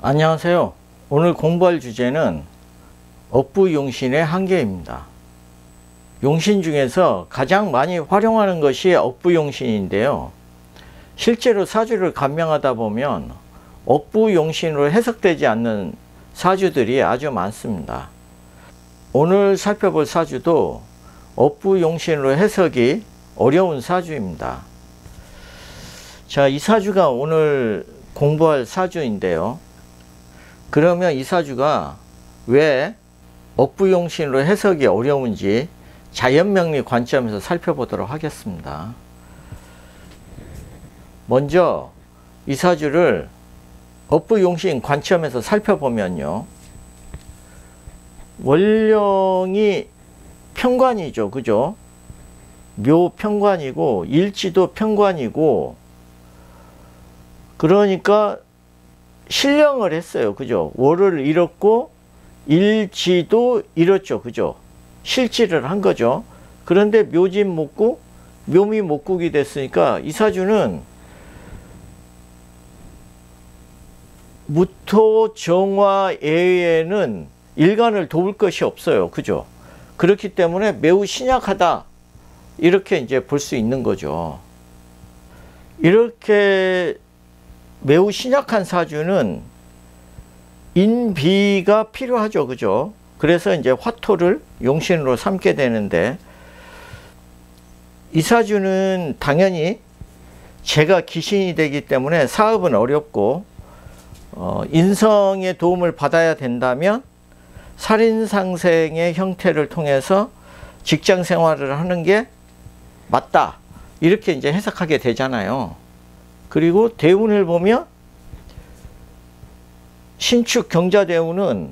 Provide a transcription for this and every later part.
안녕하세요. 오늘 공부할 주제는 억부용신의 한계입니다. 용신 중에서 가장 많이 활용하는 것이 억부용신인데요. 실제로 사주를 감명하다 보면 억부용신으로 해석되지 않는 사주들이 아주 많습니다. 오늘 살펴볼 사주도 억부용신으로 해석이 어려운 사주입니다. 자, 이 사주가 오늘 공부할 사주인데요. 그러면 이 사주가 왜 억부용신으로 해석이 어려운지 자연명리 관점에서 살펴보도록 하겠습니다. 먼저 이 사주를 억부용신 관점에서 살펴보면요, 원령이 편관이죠. 그죠? 묘 편관이고 일지도 편관이고, 그러니까 신령을 했어요. 그죠? 월을 잃었고 일지도 잃었죠. 그죠? 실지를 한 거죠. 그런데 묘진 목국, 묘미 목국이 됐으니까 이 사주는 무토 정화 외에는 일간을 도울 것이 없어요. 그죠? 그렇기 때문에 매우 신약하다, 이렇게 이제 볼 수 있는 거죠. 이렇게 매우 신약한 사주는 인비가 필요하죠. 그죠? 그래서 이제 화토를 용신으로 삼게 되는데, 이 사주는 당연히 제가 기신이 되기 때문에 사업은 어렵고, 인성의 도움을 받아야 된다면 살인상생의 형태를 통해서 직장 생활을 하는 게 맞다, 이렇게 이제 해석하게 되잖아요. 그리고 대운을 보면 신축 경자대운은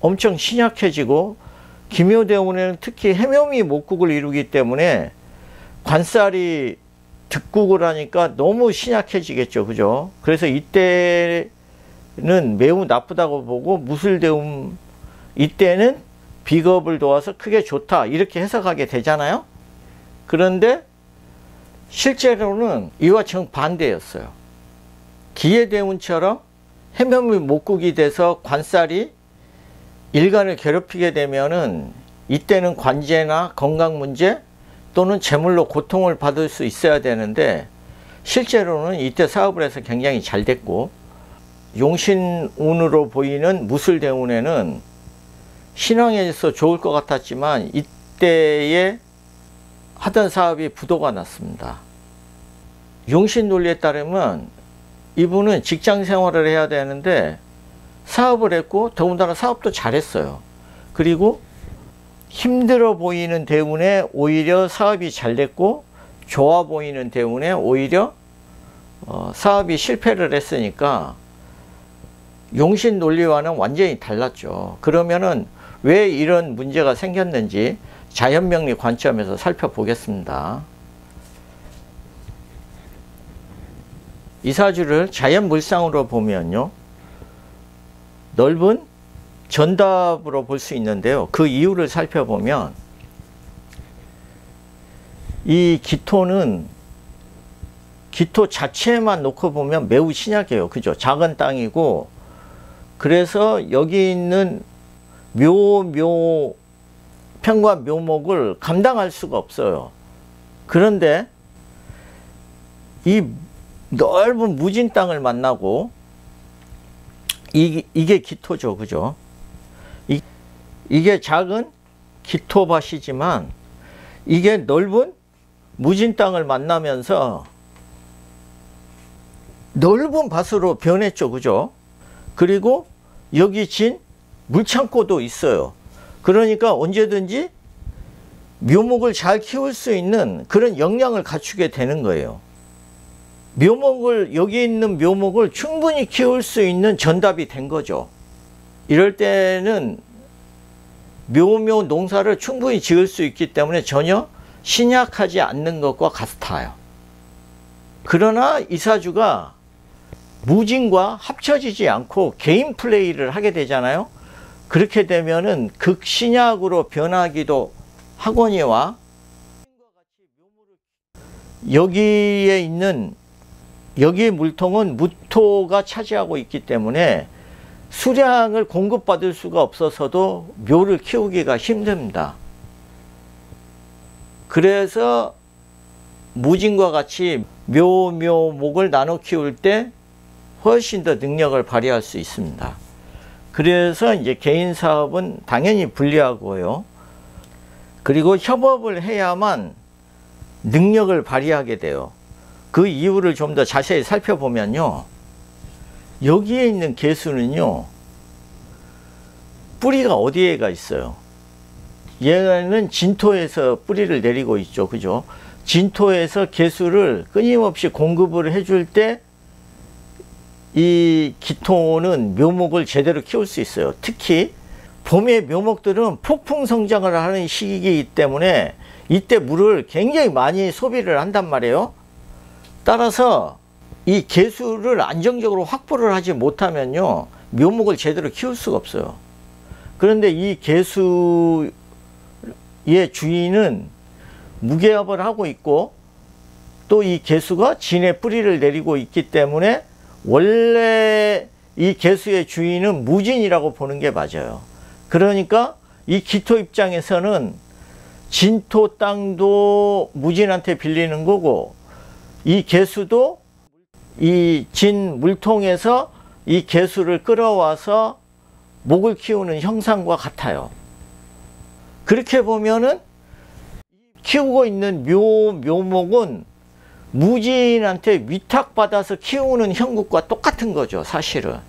엄청 신약해지고, 기묘대운에는 특히 해묘미 목국을 이루기 때문에 관살이 득국을 하니까 너무 신약해지겠죠. 그죠? 그래서 이때는 매우 나쁘다고 보고, 무술대운 이때는 비겁을 도와서 크게 좋다, 이렇게 해석하게 되잖아요. 그런데 실제로는 이와 정반대였어요. 기해대운처럼 해묘미 목국이 돼서 관살이 일간을 괴롭히게 되면은 이때는 관제나 건강 문제 또는 재물로 고통을 받을 수 있어야 되는데, 실제로는 이때 사업을 해서 굉장히 잘 됐고, 용신운으로 보이는 무술대운에는 신앙에서 좋을 것 같았지만 이때에 하던 사업이 부도가 났습니다. 용신 논리에 따르면 이분은 직장 생활을 해야 되는데 사업을 했고, 더군다나 사업도 잘했어요. 그리고 힘들어 보이는 대운에 오히려 사업이 잘 됐고, 좋아 보이는 대운에 오히려 사업이 실패를 했으니까 용신 논리와는 완전히 달랐죠. 그러면은 왜 이런 문제가 생겼는지 자연명리 관점에서 살펴보겠습니다. 이 사주를 자연물상으로 보면요, 넓은 전답으로 볼 수 있는데요. 그 이유를 살펴보면 이 기토는 기토 자체만 놓고 보면 매우 신약해요. 그죠? 작은 땅이고, 그래서 여기 있는 편과 묘목을 감당할 수가 없어요. 그런데 이 넓은 무진 땅을 만나고, 이게 기토죠. 그죠? 이게 작은 기토밭이지만 이게 넓은 무진 땅을 만나면서 넓은 밭으로 변했죠. 그죠? 그리고 여기 진 물창고도 있어요. 그러니까 언제든지 묘목을 잘 키울 수 있는 그런 역량을 갖추게 되는 거예요. 여기 있는 묘목을 충분히 키울 수 있는 전답이 된 거죠. 이럴 때는 묘 농사를 충분히 지을 수 있기 때문에 전혀 신약하지 않는 것과 같아요. 그러나 이 사주가 무진과 합쳐지지 않고 개인 플레이를 하게 되잖아요. 그렇게 되면은 극신약으로 변하기도 하거니와, 여기에 있는 여기 물통은 무토가 차지하고 있기 때문에 수량을 공급받을 수가 없어서도 묘를 키우기가 힘듭니다. 그래서 무진과 같이 묘목을 나눠 키울 때 훨씬 더 능력을 발휘할 수 있습니다. 그래서 이제 개인 사업은 당연히 불리하고요. 그리고 협업을 해야만 능력을 발휘하게 돼요. 그 이유를 좀 더 자세히 살펴보면요. 여기에 있는 개수는요. 뿌리가 어디에가 있어요? 얘는 진토에서 뿌리를 내리고 있죠. 그죠? 진토에서 개수를 끊임없이 공급을 해줄 때 이 기토는 묘목을 제대로 키울 수 있어요. 특히 봄의 묘목들은 폭풍 성장을 하는 시기이기 때문에 이때 물을 굉장히 많이 소비를 한단 말이에요. 따라서 이 개수를 안정적으로 확보를 하지 못하면요, 묘목을 제대로 키울 수가 없어요. 그런데 이 개수의 주인은 무게합을 하고 있고, 또 이 개수가 진에 뿌리를 내리고 있기 때문에 원래 이 개수의 주인은 무진이라고 보는 게 맞아요. 그러니까 이 기토 입장에서는 진토 땅도 무진한테 빌리는 거고, 이 개수도 이 진 물통에서 이 개수를 끌어와서 목을 키우는 형상과 같아요. 그렇게 보면은 키우고 있는 묘목은 무진한테 위탁받아서 키우는 형국과 똑같은 거죠, 사실은.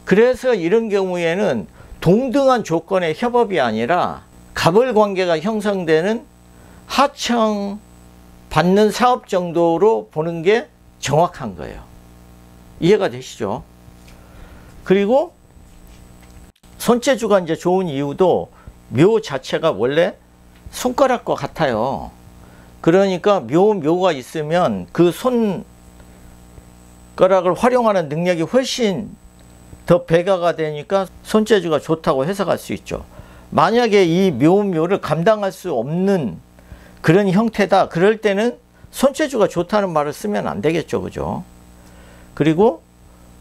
그래서 이런 경우에는 동등한 조건의 협업이 아니라 갑을 관계가 형성되는 하청 받는 사업 정도로 보는 게 정확한 거예요. 이해가 되시죠? 그리고 손재주가 이제 좋은 이유도 묘 자체가 원래 손가락과 같아요. 그러니까 묘가 있으면 그 손가락을 활용하는 능력이 훨씬 더 배가가 되니까 손재주가 좋다고 해석할 수 있죠. 만약에 이 묘를 감당할 수 없는 그런 형태다, 그럴 때는 손재주가 좋다는 말을 쓰면 안 되겠죠. 그죠? 그리고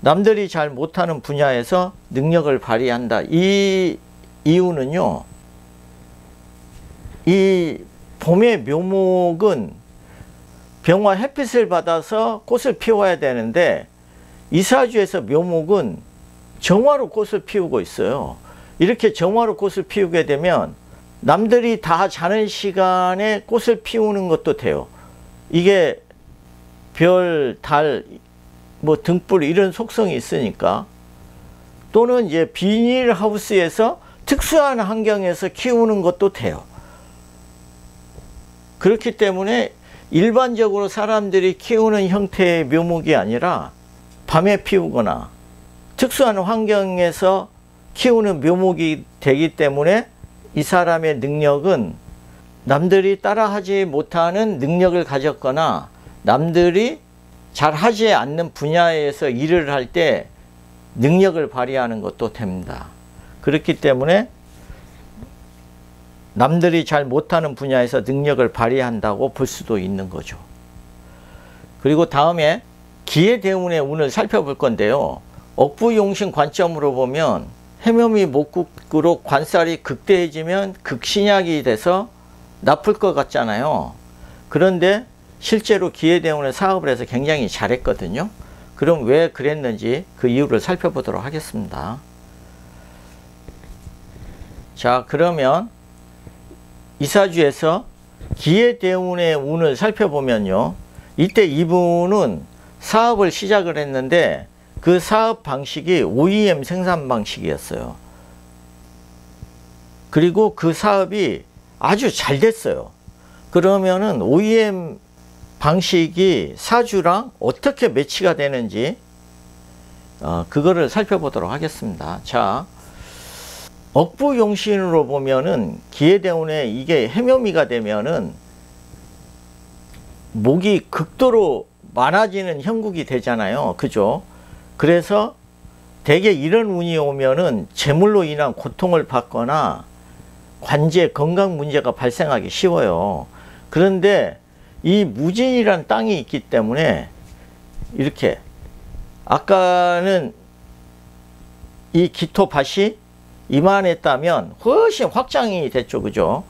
남들이 잘 못하는 분야에서 능력을 발휘한다. 이 이유는요, 이 봄의 묘목은 병화 햇빛을 받아서 꽃을 피워야 되는데, 이사주에서 묘목은 정화로 꽃을 피우고 있어요. 이렇게 정화로 꽃을 피우게 되면 남들이 다 자는 시간에 꽃을 피우는 것도 돼요. 이게 별, 달, 뭐 등불 이런 속성이 있으니까. 또는 이제 비닐하우스에서 특수한 환경에서 키우는 것도 돼요. 그렇기 때문에 일반적으로 사람들이 키우는 형태의 묘목이 아니라 밤에 피우거나 특수한 환경에서 키우는 묘목이 되기 때문에 이 사람의 능력은 남들이 따라하지 못하는 능력을 가졌거나 남들이 잘 하지 않는 분야에서 일을 할 때 능력을 발휘하는 것도 됩니다. 그렇기 때문에 남들이 잘 못하는 분야에서 능력을 발휘한다고 볼 수도 있는 거죠. 그리고 다음에 기해대운의 운을 살펴볼 건데요. 억부용신 관점으로 보면 해묘미 목국으로 관살이 극대해지면 극신약이 돼서 나쁠 것 같잖아요. 그런데 실제로 기해대운의 사업을 해서 굉장히 잘했거든요. 그럼 왜 그랬는지 그 이유를 살펴보도록 하겠습니다. 자, 그러면 이사주에서 기해대운의 운을 살펴보면요, 이때 이분은 사업을 시작을 했는데 그 사업 방식이 OEM 생산 방식이었어요. 그리고 그 사업이 아주 잘 됐어요. 그러면은 OEM 방식이 사주랑 어떻게 매치가 되는지 그거를 살펴보도록 하겠습니다. 자, 억부용신으로 보면은 기해대운에 이게 해묘미가 되면은 목이 극도로 많아지는 형국이 되잖아요. 그죠? 그래서 대개 이런 운이 오면은 재물로 인한 고통을 받거나 관제 건강 문제가 발생하기 쉬워요. 그런데 이 무진이란 땅이 있기 때문에 이렇게 아까는 이 기토밭이 이만했다면 훨씬 확장이 됐죠. 그죠?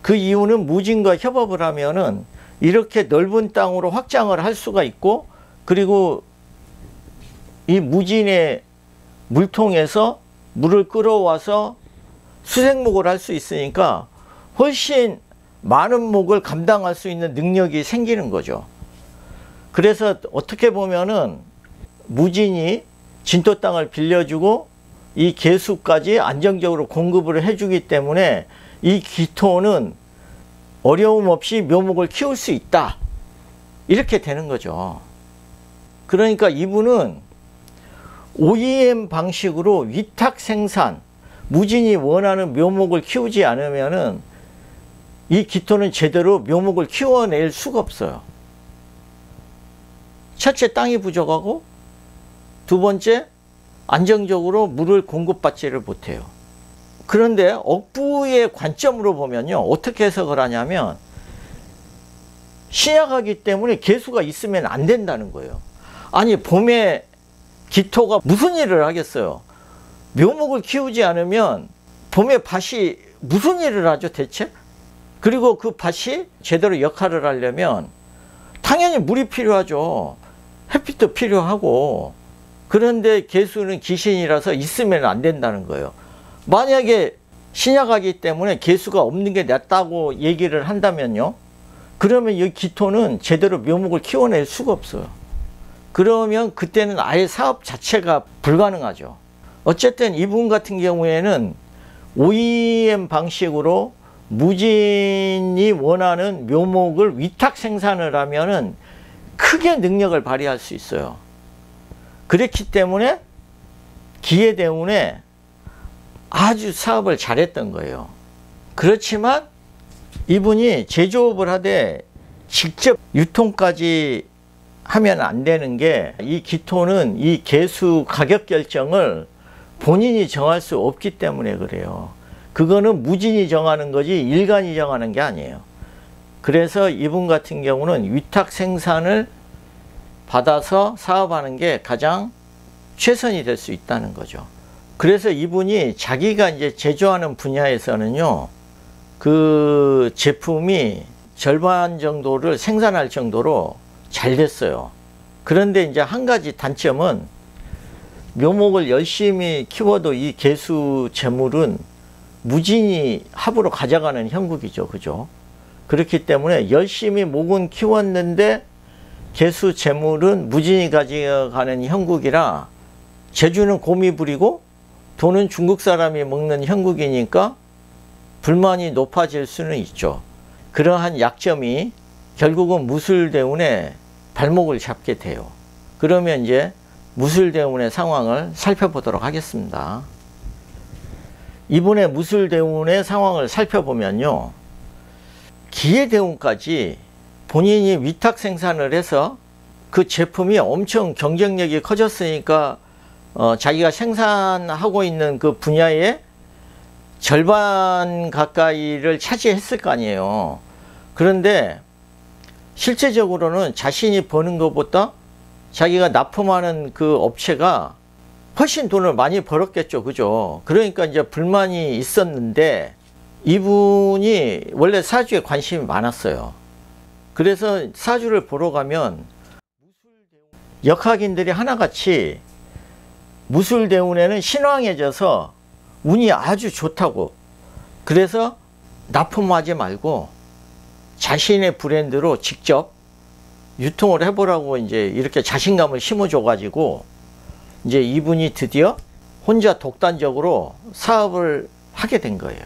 그 이유는 무진과 협업을 하면은 이렇게 넓은 땅으로 확장을 할 수가 있고, 그리고 이 무진의 물통에서 물을 끌어와서 수생목을 할 수 있으니까 훨씬 많은 목을 감당할 수 있는 능력이 생기는 거죠. 그래서 어떻게 보면은 무진이 진토 땅을 빌려주고 이 개수까지 안정적으로 공급을 해주기 때문에 이 기토는 어려움 없이 묘목을 키울 수 있다, 이렇게 되는 거죠. 그러니까 이분은 OEM 방식으로 위탁 생산, 무진이 원하는 묘목을 키우지 않으면은 이 기토는 제대로 묘목을 키워낼 수가 없어요. 첫째, 땅이 부족하고, 두 번째, 안정적으로 물을 공급받지를 못해요. 그런데 억부의 관점으로 보면요, 어떻게 해석을 하냐면 신약하기 때문에 개수가 있으면 안 된다는 거예요. 아니, 봄에 기토가 무슨 일을 하겠어요? 묘목을 키우지 않으면 봄에 밭이 무슨 일을 하죠 대체? 그리고 그 밭이 제대로 역할을 하려면 당연히 물이 필요하죠. 햇빛도 필요하고. 그런데 개수는 귀신이라서 있으면 안 된다는 거예요. 만약에 신약하기 때문에 개수가 없는 게 낫다고 얘기를 한다면요, 그러면 이 기토는 제대로 묘목을 키워낼 수가 없어요. 그러면 그때는 아예 사업 자체가 불가능하죠. 어쨌든 이분 같은 경우에는 OEM 방식으로 무진이 원하는 묘목을 위탁 생산을 하면은 크게 능력을 발휘할 수 있어요. 그렇기 때문에 기해대운에 아주 사업을 잘했던 거예요. 그렇지만 이분이 제조업을 하되 직접 유통까지 하면 안 되는 게, 이 기토는 이 개수 가격 결정을 본인이 정할 수 없기 때문에 그래요. 그거는 무진이 정하는 거지 일간이 정하는 게 아니에요. 그래서 이분 같은 경우는 위탁 생산을 받아서 사업하는 게 가장 최선이 될 수 있다는 거죠. 그래서 이분이 자기가 이제 제조하는 분야에서는요, 그 제품이 절반 정도를 생산할 정도로 잘 됐어요. 그런데 이제 한 가지 단점은 묘목을 열심히 키워도 이 개수 재물은 무진이 합으로 가져가는 형국이죠. 그죠? 그렇기 때문에 열심히 목은 키웠는데 개수 재물은 무진이 가져가는 형국이라 재주는 곰이 부리고 돈은 중국 사람이 먹는 형국이니까 불만이 높아질 수는 있죠. 그러한 약점이 결국은 무술대운의 발목을 잡게 돼요. 그러면 이제 무술대운의 상황을 살펴보도록 하겠습니다. 이분의 무술대운의 상황을 살펴보면요, 기해대운까지 본인이 위탁 생산을 해서 그 제품이 엄청 경쟁력이 커졌으니까 자기가 생산하고 있는 그 분야의 절반 가까이를 차지했을 거 아니에요. 그런데 실제적으로는 자신이 버는 것보다 자기가 납품하는 그 업체가 훨씬 돈을 많이 벌었겠죠. 그죠? 그러니까 이제 불만이 있었는데 이분이 원래 사주에 관심이 많았어요. 그래서 사주를 보러 가면 역학인들이 하나같이 무술대운에는 신왕해져서 운이 아주 좋다고, 그래서 납품하지 말고 자신의 브랜드로 직접 유통을 해보라고 이제 이렇게 자신감을 심어줘 가지고 이제 이분이 드디어 혼자 독단적으로 사업을 하게 된 거예요.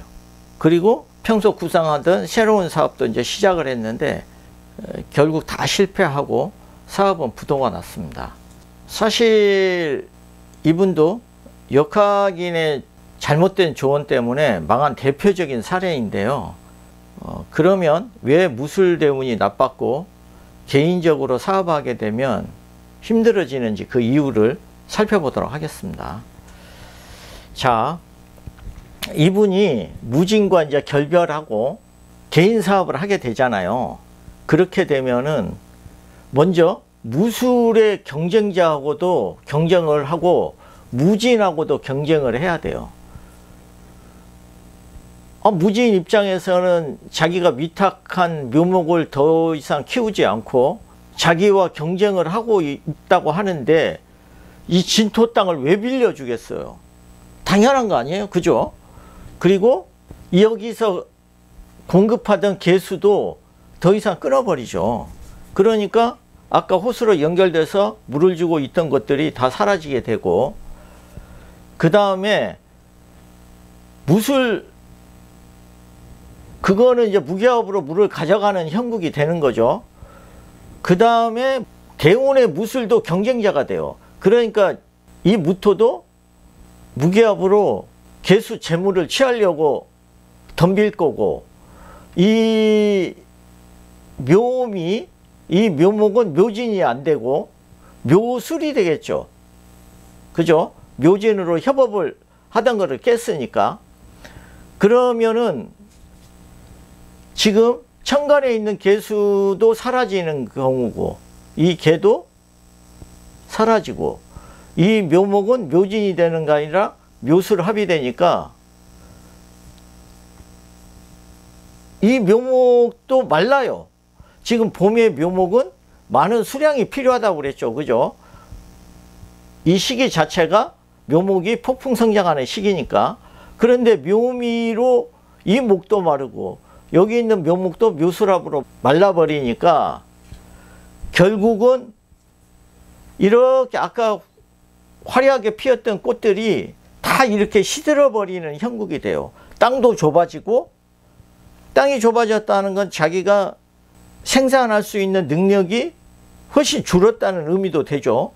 그리고 평소 구상하던 새로운 사업도 이제 시작을 했는데 결국 다 실패하고 사업은 부도가 났습니다. 사실 이분도 역학인의 잘못된 조언 때문에 망한 대표적인 사례인데요. 그러면 왜 무술대운이 나빴고 개인적으로 사업하게 되면 힘들어지는지 그 이유를 살펴보도록 하겠습니다. 자, 이분이 무진과 이제 결별하고 개인 사업을 하게 되잖아요. 그렇게 되면은 먼저 무술의 경쟁자하고도 경쟁을 하고 무진하고도 경쟁을 해야 돼요. 무진 입장에서는 자기가 위탁한 묘목을 더 이상 키우지 않고 자기와 경쟁을 하고 있다고 하는데 이 진토 땅을 왜 빌려주겠어요? 당연한 거 아니에요? 그죠? 그리고 여기서 공급하던 개수도 더 이상 끊어버리죠. 그러니까 아까 호수로 연결돼서 물을 주고 있던 것들이 다 사라지게 되고, 그 다음에 무술, 그거는 이제 무계업으로 물을 가져가는 형국이 되는 거죠. 그 다음에 대운의 무술도 경쟁자가 돼요. 그러니까 이 무토도 무계업으로 개수 재물을 취하려고 덤빌 거고, 이 묘미, 이 묘목은 묘진이 안 되고 묘술이 되겠죠. 그죠? 묘진으로 협업을 하던 거를 깼으니까. 그러면은 지금 천간에 있는 개수도 사라지는 경우고, 이 개도 사라지고, 이 묘목은 묘진이 되는 게 아니라 묘술 합이 되니까 이 묘목도 말라요. 지금 봄의 묘목은 많은 수량이 필요하다고 그랬죠. 그죠? 이 시기 자체가 묘목이 폭풍 성장하는 시기니까. 그런데 묘미로 이 목도 마르고 여기 있는 묘목도 묘술합으로 말라버리니까 결국은 이렇게 아까 화려하게 피었던 꽃들이 다 이렇게 시들어버리는 형국이 돼요. 땅도 좁아지고, 땅이 좁아졌다는 건 자기가 생산할 수 있는 능력이 훨씬 줄었다는 의미도 되죠.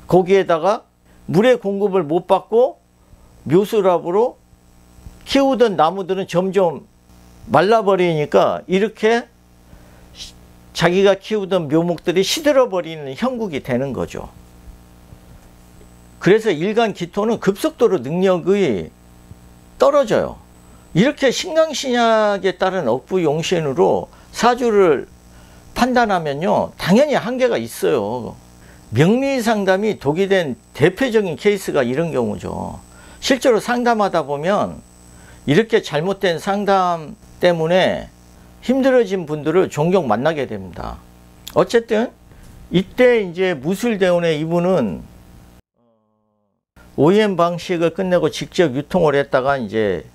거기에다가 물의 공급을 못 받고 묘술합으로 키우던 나무들은 점점 말라버리니까 이렇게 자기가 키우던 묘목들이 시들어버리는 형국이 되는 거죠. 그래서 일간 기토는 급속도로 능력이 떨어져요. 이렇게 신강신약에 따른 억부용신으로 사주를 판단하면요, 당연히 한계가 있어요. 명리상담이 독이 된 대표적인 케이스가 이런 경우죠. 실제로 상담하다 보면 이렇게 잘못된 상담 때문에 힘들어진 분들을 종종 만나게 됩니다. 어쨌든 이때 이제 무술대운의 이분은 OEM 방식을 끝내고 직접 유통을 했다가 이제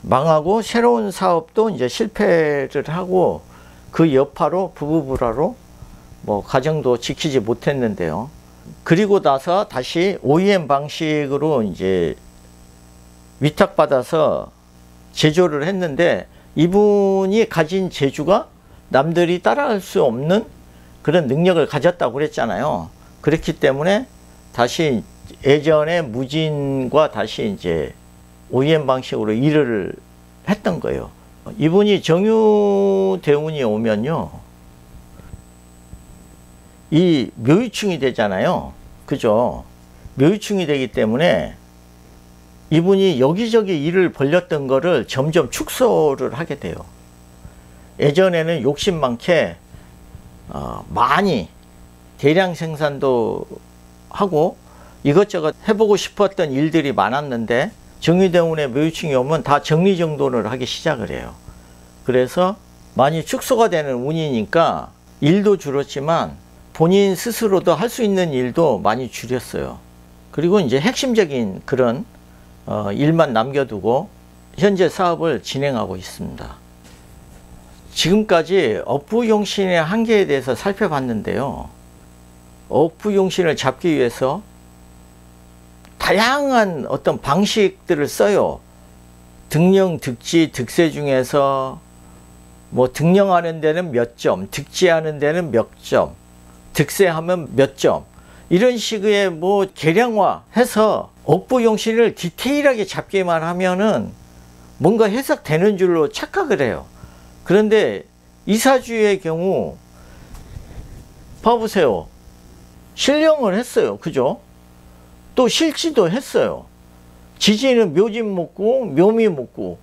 망하고 새로운 사업도 이제 실패를 하고 그 여파로 부부불화로 뭐 가정도 지키지 못했는데요. 그리고 나서 다시 OEM 방식으로 이제 위탁받아서 제조를 했는데 이분이 가진 재주가 남들이 따라할 수 없는 그런 능력을 가졌다고 그랬잖아요. 그렇기 때문에 다시 예전의 무진과 다시 이제 OEM 방식으로 일을 했던 거예요. 이분이 정유대운이 오면요, 이 묘유충이 되잖아요. 그죠? 묘유충이 되기 때문에 이분이 여기저기 일을 벌렸던 거를 점점 축소를 하게 돼요. 예전에는 욕심 많게 많이 대량 생산도 하고 이것저것 해보고 싶었던 일들이 많았는데 정유대운의 묘유충이 오면 다 정리정돈을 하기 시작을 해요. 그래서 많이 축소가 되는 운이니까 일도 줄었지만 본인 스스로도 할 수 있는 일도 많이 줄였어요. 그리고 이제 핵심적인 그런 일만 남겨두고 현재 사업을 진행하고 있습니다. 지금까지 억부용신의 한계에 대해서 살펴봤는데요. 억부용신을 잡기 위해서 다양한 어떤 방식들을 써요. 등령, 득지, 득세 중에서 뭐 등령하는 데는 몇 점, 득지하는 데는 몇 점, 득세하면 몇 점, 이런 식의 뭐 계량화해서 억부용신을 디테일하게 잡기만 하면은 뭔가 해석되는 줄로 착각을 해요. 그런데 이사주의 경우 봐보세요. 신령을 했어요. 그죠? 또 실지도 했어요. 지지는 묘진 먹고 묘미 먹고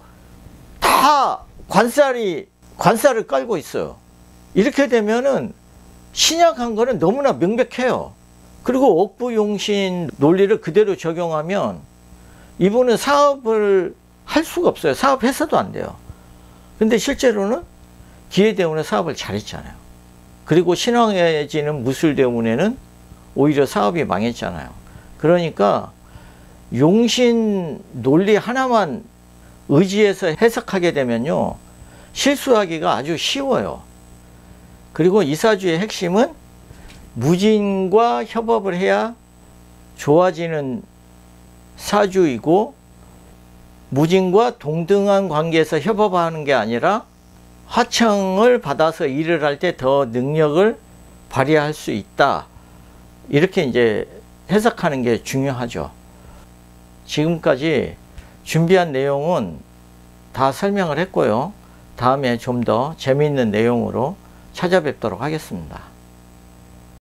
다 관살을 깔고 있어요. 이렇게 되면은 신약한 거는 너무나 명백해요. 그리고 억부용신 논리를 그대로 적용하면 이분은 사업을 할 수가 없어요. 사업해서도 안 돼요. 근데 실제로는 기회대운에 사업을 잘했잖아요. 그리고 신왕해지는 무술대운에는 오히려 사업이 망했잖아요. 그러니까 용신 논리 하나만 의지해서 해석하게 되면요, 실수하기가 아주 쉬워요. 그리고 이사주의 핵심은 무진과 협업을 해야 좋아지는 사주이고, 무진과 동등한 관계에서 협업하는 게 아니라 하청을 받아서 일을 할 때 더 능력을 발휘할 수 있다. 이렇게 이제 해석하는 게 중요하죠. 지금까지 준비한 내용은 다 설명을 했고요. 다음에 좀 더 재미있는 내용으로 찾아뵙도록 하겠습니다.